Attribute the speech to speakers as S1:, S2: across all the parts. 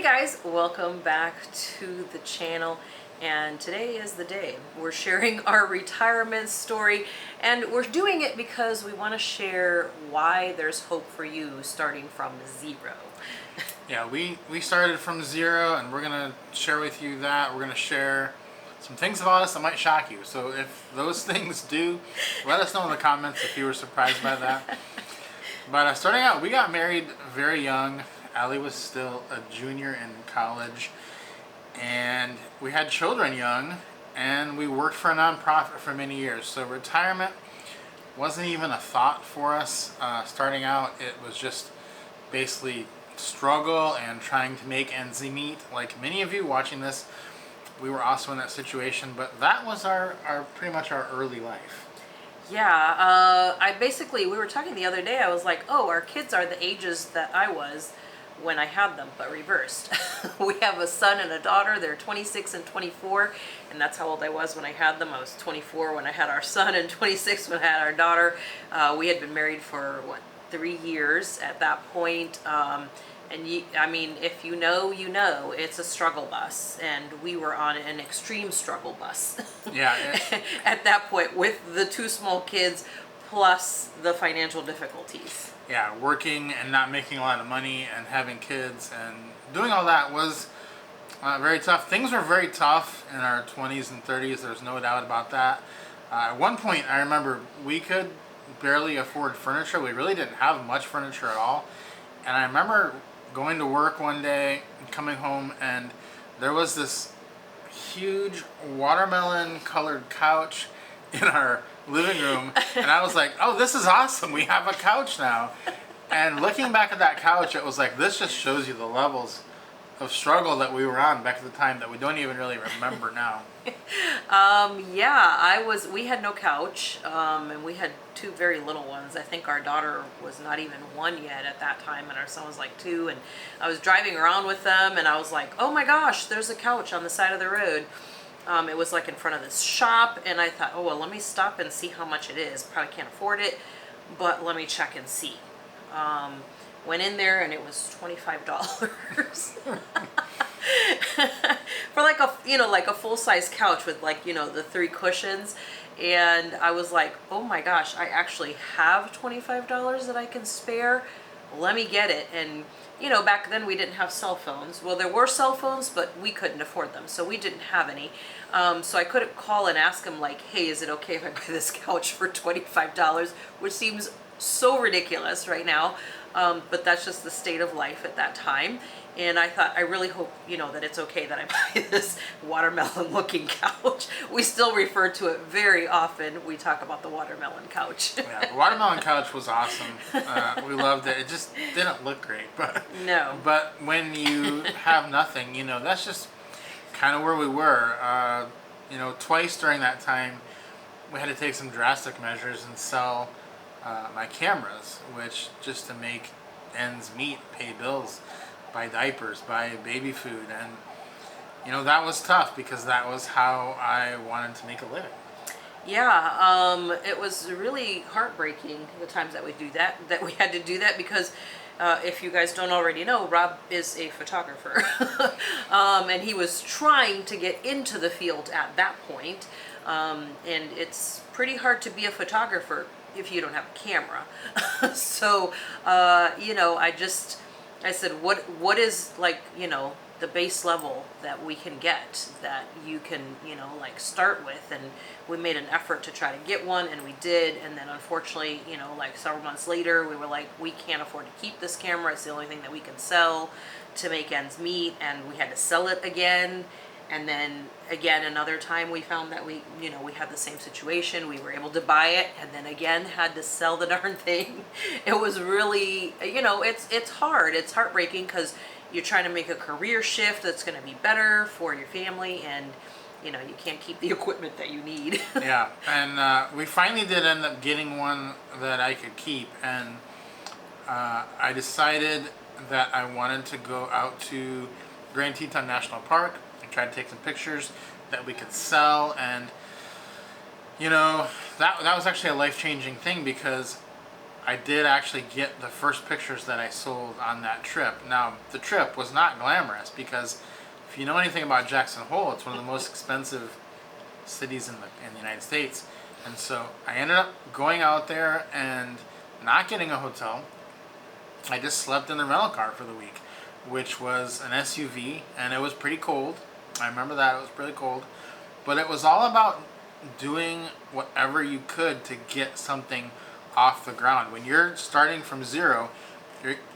S1: guys, welcome back to the channel, and today is the day. We're sharing our retirement story, and we're doing it because we want to share why there's hope for you starting from zero.
S2: Yeah, we started from zero, and we're going to share with you that. We're going to share some things about us that might shock you. So if those things do, let us know in the comments if you were surprised by that. But starting out, we got married very young. Allie was still a junior in college, and we had children young, and we worked for a nonprofit for many years. So retirement wasn't even a thought for us. Starting out, it was just basically struggle and trying to make ends meet. Like many of you watching this, we were also in that situation, but that was our pretty much our early life.
S1: Yeah, we were talking the other day, I was like, oh, our kids are the ages that I was when I had them, but reversed. We have a son and a daughter. They're 26 and 24, and that's how old I was when I had them. I was 24 when I had our son and 26 when I had our daughter. We had been married for, 3 years at that point. If you know, you know, it's a struggle bus, and we were on an extreme struggle bus.
S2: Yeah.
S1: At that point, with the 2 small kids, plus the financial difficulties.
S2: Yeah, working and not making a lot of money and having kids and doing all that was very tough. Things were very tough in our 20s and 30s. There's no doubt about that. At one point, I remember we could barely afford furniture. We really didn't have much furniture at all. And I remember going to work one day and coming home, and there was this huge watermelon colored couch in our living room, and I was like, oh, this is awesome, we have a couch now. And looking back at that couch, it was like, this just shows you the levels of struggle that we were on back at the time that we don't even really remember now.
S1: We had no couch, and we had 2 very little ones. I think our daughter was not even 1 yet at that time, and our son was like 2, and I was driving around with them, and I was like, oh my gosh, there's a couch on the side of the road. It was like in front of this shop, and I thought, oh, well, let me stop and see how much it is. Probably can't afford it, but let me check and see. Went in there, and it was $25 for like a full-size couch with the 3 cushions. And I was like, oh my gosh, I actually have $25 that I can spare. Let me get it. And back then we didn't have cell phones. Well, there were cell phones, but we couldn't afford them, so we didn't have any. So I couldn't call and ask him like, hey, is it okay if I buy this couch for $25? Which seems so ridiculous right now, but that's just the state of life at that time. And I thought, I really hope, that it's okay that I buy this watermelon-looking couch. We still refer to it very often. We talk about the watermelon couch.
S2: Yeah, the watermelon couch was awesome. We loved it. It just didn't look great, but
S1: no.
S2: But when you have nothing, that's just kind of where we were. Twice during that time, we had to take some drastic measures and sell my cameras, which just to make ends meet, pay bills, buy diapers, buy baby food, and that was tough because that was how I wanted to make a living.
S1: Yeah, it was really heartbreaking the times that we had to do that because if you guys don't already know, Rob is a photographer, and he was trying to get into the field at that point, and it's pretty hard to be a photographer if you don't have a camera. So, I said, what is the base level that we can get that you can, start with? And we made an effort to try to get one, and we did. And then unfortunately, several months later, we were like, we can't afford to keep this camera. It's the only thing that we can sell to make ends meet. And we had to sell it again. And then again, another time we found that we had the same situation. We were able to buy it, and then again had to sell the darn thing. It was really, it's hard. It's heartbreaking because you're trying to make a career shift that's going to be better for your family, and you can't keep the equipment that you need.
S2: Yeah, and we finally did end up getting one that I could keep, and I decided that I wanted to go out to Grand Teton National Park, try to take some pictures that we could sell. And that was actually a life-changing thing because I did actually get the first pictures that I sold on that trip. Now, the trip was not glamorous because if you know anything about Jackson Hole, it's one of the most expensive cities in the United States. And so I ended up going out there and not getting a hotel. I just slept in the rental car for the week, which was an SUV, and it was pretty cold. I remember that, it was really cold. But it was all about doing whatever you could to get something off the ground. When you're starting from zero,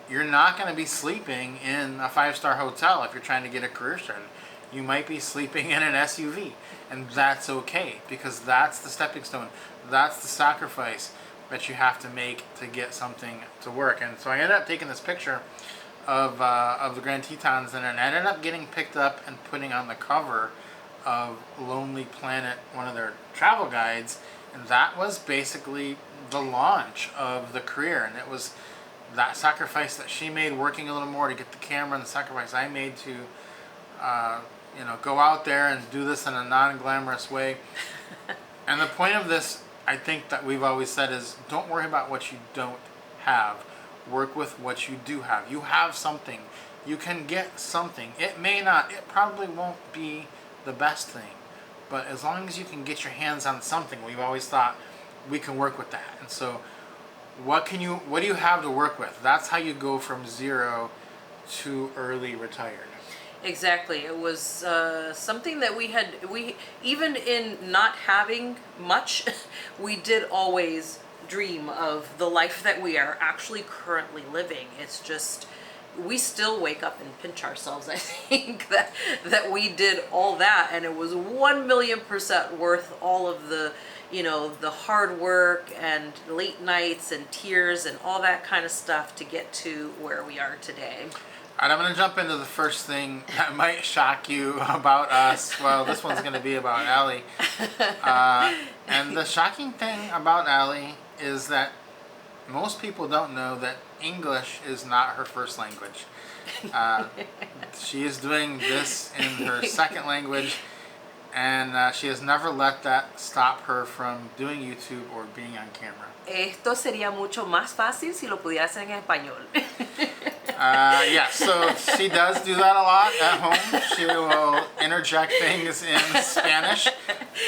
S2: you're not going to be sleeping in a 5-star hotel if you're trying to get a career started. You might be sleeping in an SUV, and that's okay, because that's the stepping stone. That's the sacrifice that you have to make to get something to work. And so I ended up taking this picture of the Grand Tetons, and it ended up getting picked up and putting on the cover of Lonely Planet, one of their travel guides, and that was basically the launch of the career. And it was that sacrifice that she made working a little more to get the camera, and the sacrifice I made to go out there and do this in a non-glamorous way. And the point of this, I think, that we've always said is, don't worry about what you don't have. Work with what you do have. You have something. You can get something. It probably won't be the best thing, but as long as you can get your hands on something, we've always thought we can work with that. And so what do you have to work with? That's how you go from zero to early retired.
S1: Exactly. It was something that we even in not having much, we did always dream of the life that we are actually currently living. It's just, we still wake up and pinch ourselves, I think, that we did all that, and it was 1,000,000% worth all of the, the hard work and late nights and tears and all that kind of stuff to get to where we are today.
S2: All right, I'm going to jump into the first thing that might shock you about us. Well, this one's going to be about Allie. And the shocking thing about Allie is that most people don't know that English is not her first language. She is doing this in her second language, and she has never let that stop her from doing YouTube or being on camera.
S1: Esto sería mucho más fácil si lo pudiera hacer en español.
S2: Yeah, so she does do that a lot at home. She will interject things in Spanish.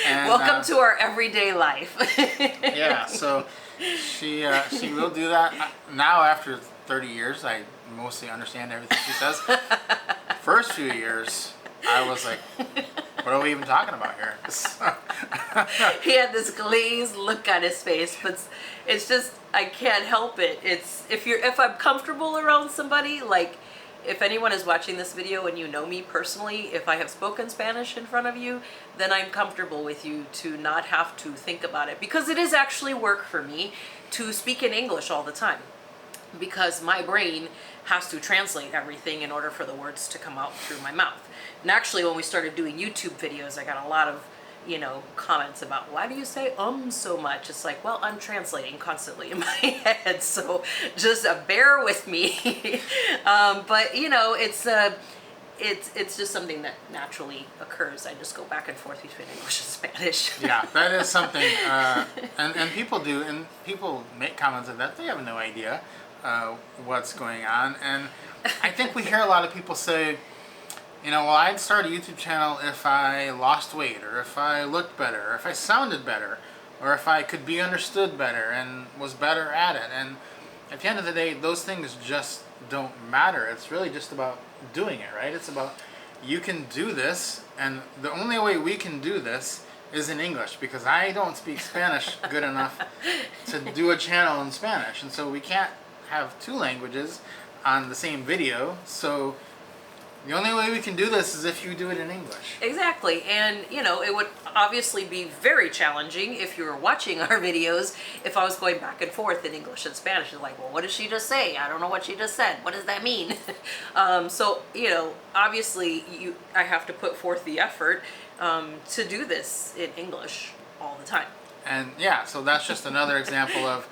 S2: And,
S1: welcome to our everyday life.
S2: Yeah, so she will do that. Now, after 30 years, I mostly understand everything she says. First few years, I was like, what are we even talking about here?
S1: He had this glazed look on his face, but it's just, I can't help it. It's if I'm comfortable around somebody, like if anyone is watching this video and you know me personally, if I have spoken Spanish in front of you, then I'm comfortable with you to not have to think about it, because it is actually work for me to speak in English all the time, because my brain has to translate everything in order for the words to come out through my mouth. And actually, when we started doing YouTube videos, I got a lot of comments about, why do you say so much? It's like, well, I'm translating constantly in my head, so just bear with me. But it's just something that naturally occurs. I just go back and forth between English and Spanish.
S2: Yeah, that is something, and people do, and people make comments of that. They have no idea what's going on, and I think we hear a lot of people say, well, I'd start a YouTube channel if I lost weight, or if I looked better, or if I sounded better, or if I could be understood better and was better at it. And at the end of the day, those things just don't matter. It's really just about doing it, right? It's about, you can do this, and the only way we can do this is in English, because I don't speak Spanish good enough to do a channel in Spanish, and so we can't have two languages on the same video. So the only way we can do this is if you do it in English.
S1: Exactly. And, it would obviously be very challenging if you were watching our videos if I was going back and forth in English and Spanish. It's like, well, what did she just say? I don't know what she just said. What does that mean? So, obviously I have to put forth the effort to do this in English all the time.
S2: And yeah, so that's just another example of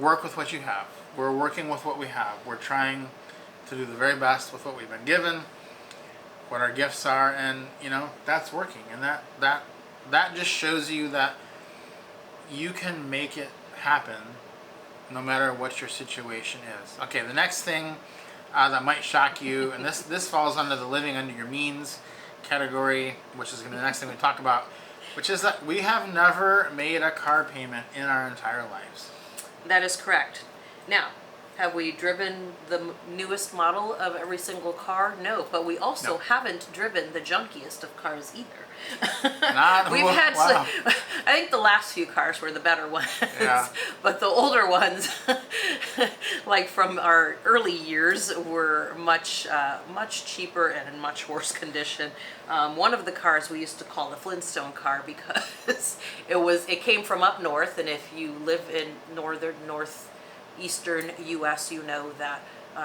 S2: work with what you have. We're working with what we have. We're trying to do the very best with what we've been given, what our gifts are, and that's working. And that just shows you that you can make it happen no matter what your situation is. Okay, the next thing that might shock you, and this falls under the living under your means category, which is going to be the next thing we talk about, which is that we have never made a car payment in our entire lives.
S1: That is correct. Now, have we driven the newest model of every single car? No, but we also
S2: No.
S1: haven't driven the junkiest of cars either.
S2: We've
S1: had
S2: wow.
S1: I think the last few cars were the better ones,
S2: Yeah.
S1: but the older ones, like from our early years, were much cheaper and in much worse condition. One of the cars we used to call the Flintstone car because it came from up north, and if you live in northeastern U.S., you know that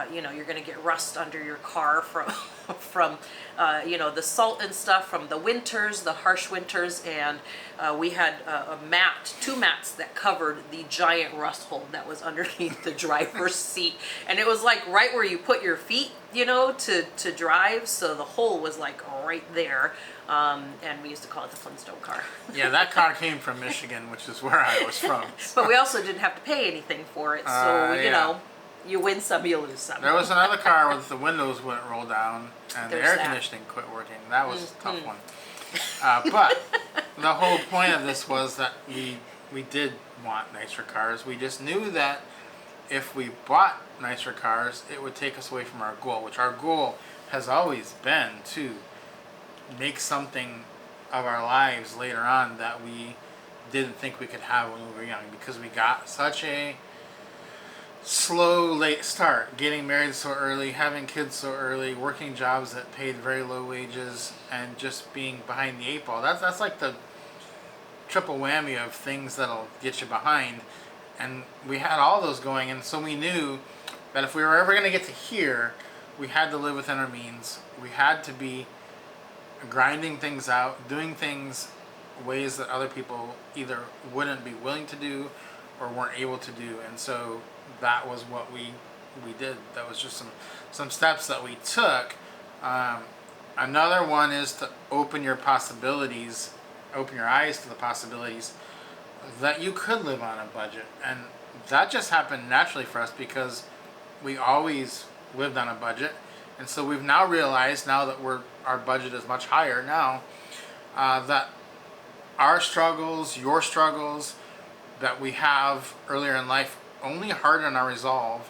S1: you're going to get rust under your car from the salt and stuff from the winters, the harsh winters, and we had two mats that covered the giant rust hole that was underneath the driver's seat, and it was like right where you put your feet, to drive, so the hole was like right there, and we used to call it the Flintstone car.
S2: Yeah, that car came from Michigan, which is where I was from.
S1: But we also didn't have to pay anything for it, so
S2: yeah.
S1: You win some, you lose some.
S2: There was another car with the windows wouldn't roll down and
S1: There's
S2: the air
S1: that.
S2: conditioning quit working. That was a tough one. But the whole point of this was that we did want nicer cars. We just knew that if we bought nicer cars, it would take us away from our goal, which our goal has always been to make something of our lives later on that we didn't think we could have when we were young, because we got such a slow late start, getting married so early, having kids so early, working jobs that paid very low wages, and just being behind the eight ball. That's like the triple whammy of things that'll get you behind, and we had all those going, and so we knew that if we were ever going to get to here, we had to live within our means. We had to be grinding things out, doing things ways that other people either wouldn't be willing to do or weren't able to do, and so that was what we did. That was just some steps that we took. Another one is to open your possibilities, open your eyes to the possibilities that you could live on a budget, and that just happened naturally for us because we always lived on a budget, and so we've now realized, now that our budget is much higher now, that our struggles, your struggles that we have earlier in life only harden our resolve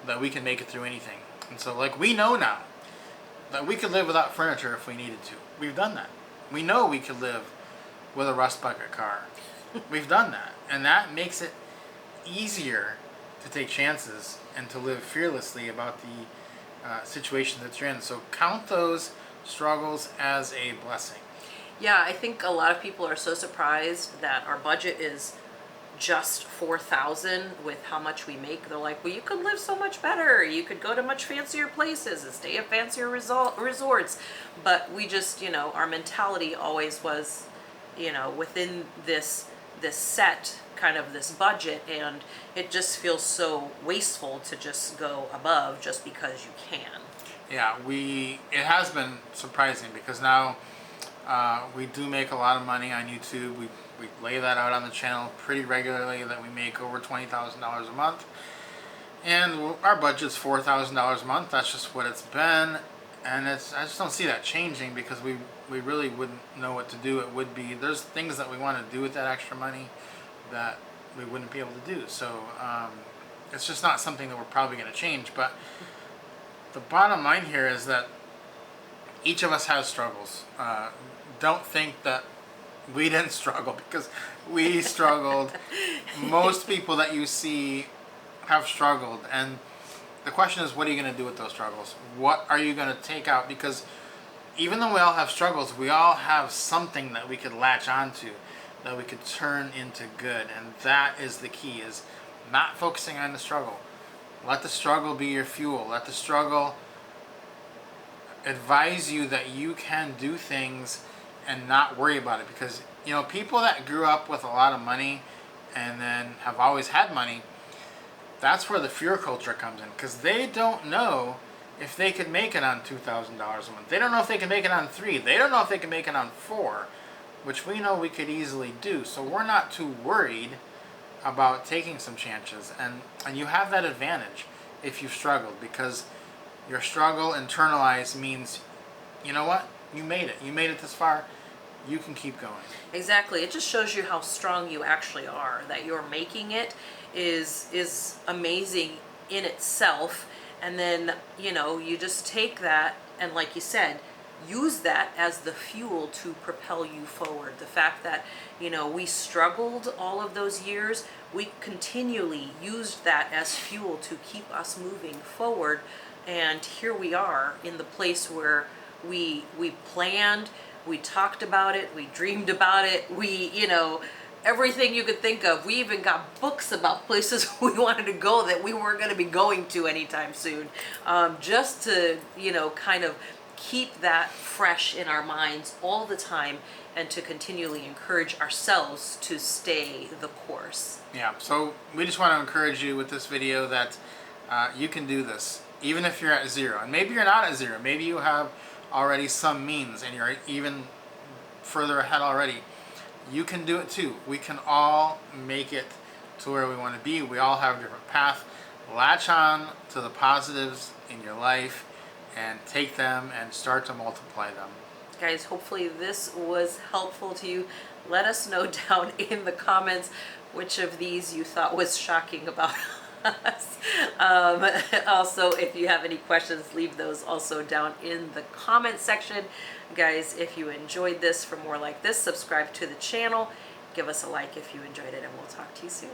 S2: that we can make it through anything. And so, like, we know now that we could live without furniture if we needed to. We've done that. We know we could live with a rust bucket car. We've done that. And that makes it easier to take chances and to live fearlessly about the situation that you're in. So count those struggles as a blessing.
S1: Yeah, I think a lot of people are so surprised that our budget is just $4,000 with how much we make. They're like, well, you could live so much better. You could go to much fancier places and stay at fancier resorts. But we just, our mentality always was, within this set kind of this budget, and it just feels so wasteful to just go above just because you can.
S2: Yeah, it has been surprising because now we do make a lot of money on YouTube. We lay that out on the channel pretty regularly that we make over $20,000 a month. And our budget's $4,000 a month. That's just what it's been. And I just don't see that changing because we really wouldn't know what to do. There's things that we want to do with that extra money that we wouldn't be able to do. So it's just not something that we're probably going to change. But the bottom line here is that each of us has struggles. Don't think that we didn't struggle, because we struggled. Most people that you see have struggled, and the question is, what are you going to do with those struggles? What are you going to take out? Because even though we all have struggles, we all have something that we could latch onto, that we could turn into good, and that is the key, is not focusing on the struggle. Let the struggle be your fuel. Let the struggle advise you that you can do things and not worry about it, because people that grew up with a lot of money and then have always had money, that's where the fear culture comes in, because they don't know if they could make it on $2,000 a month. They don't know if they can make it on $3,000. They don't know if they can make it on $4,000, which we know we could easily do. So we're not too worried about taking some chances, and you have that advantage if you've struggled, because your struggle internalized means, you know what, you made it this far, you can keep going.
S1: Exactly. It just shows you how strong you actually are. That you're making it is amazing in itself. And then, you know, you just take that and, like you said, use that as the fuel to propel you forward. The fact that, you know, we struggled all of those years, we continually used that as fuel to keep us moving forward. And here we are in the place where we planned, we talked about it, we dreamed about it, we, you know, everything you could think of. We even got books about places we wanted to go that we weren't going to be going to anytime soon, just to, you know, kind of keep that fresh in our minds all the time, and to continually encourage ourselves to stay the course.
S2: Yeah, so we just want to encourage you with this video that you can do this, even if you're at zero. And maybe you're not at zero. Maybe you have already some means and you're even further ahead already. You can do it too. We can all make it to where we want to be. We all have a different path. Latch on to the positives in your life and take them and start to multiply them.
S1: Guys, hopefully this was helpful to you. Let us know down in the comments which of these you thought was shocking about us. Also, if you have any questions, leave those also down in the comment section. Guys, if you enjoyed this, for more like this, subscribe to the channel. Give us a like if you enjoyed it, and we'll talk to you soon.